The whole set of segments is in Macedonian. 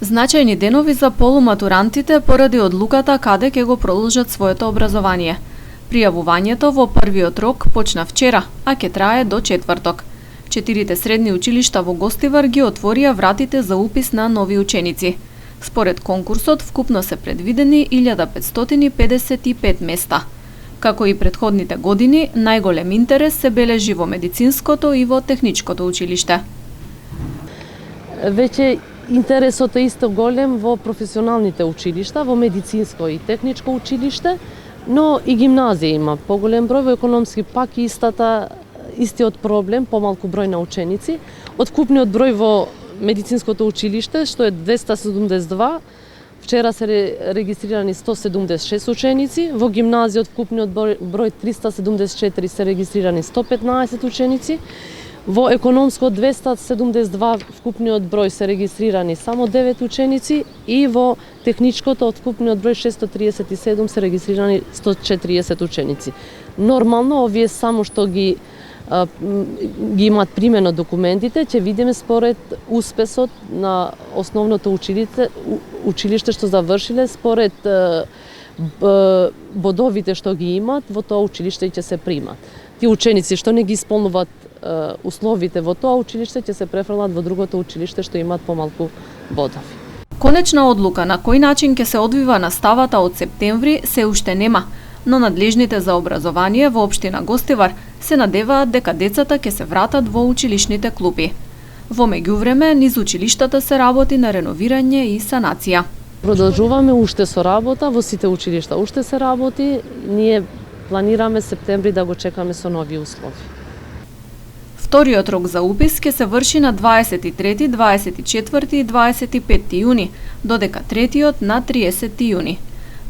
Значајни денови за полуматурантите поради одлуката каде ќе го продолжат своето образование. Пријавувањето во првиот рок почна вчера, а ќе трае до четврток. 4 средни училишта во Гостивар ги отворија вратите за упис на нови ученици. Според конкурсот, вкупно се предвидени 1555 места. Како и претходните години, најголем интерес се бележи во медицинското и во техничкото училиште. Веќе интересот е исто голем во професионалните училишта, во медицинско и техничко училиште, но и гимназија има поголем број, во економски пак истиот проблем, помалку број на ученици. Од вкупниот број во медицинското училиште, што е 272, вчера се регистрирани 176 ученици, во гимназија од вкупниот број 374 се регистрирани 115 ученици, во економско 272 вкупниот број се регистрирани само 9 ученици и во техничкото од вкупниот број 637 се регистрирани 140 ученици. Нормално, овие само што ги имаат примено документите, ќе видиме според успесот на основното училиште што завршиле, според бодовите што ги имат, во тоа училиште ќе се примат. Тие ученици што не ги исполнуваат условите во тоа училиште ќе се префрлат во другото училиште што имаат помалку бодови. Конечна одлука на кој начин ќе се одвива наставата од септември се уште нема, но надлежните за образование во општина Гостивар се надеваат дека децата ќе се вратат во училишните клупи. Во меѓувреме, низ училиштата се работи на реновирање и санација. Продолжуваме уште со работа, во сите училишта уште се работи, ние планираме септември да го чекаме со нови услови. Вториот рок за упис ќе се врши на 23, 24 и 25 јуни, додека третиот на 30 јуни.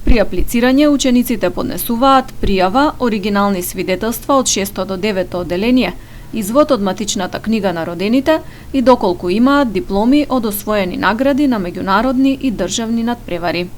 При аплицирање учениците поднесуваат пријава, оригинални свидетелства од 6 до 9 одделение, извод од матичната книга на родените и доколку имаат дипломи од освоени награди на меѓународни и државни надпревари.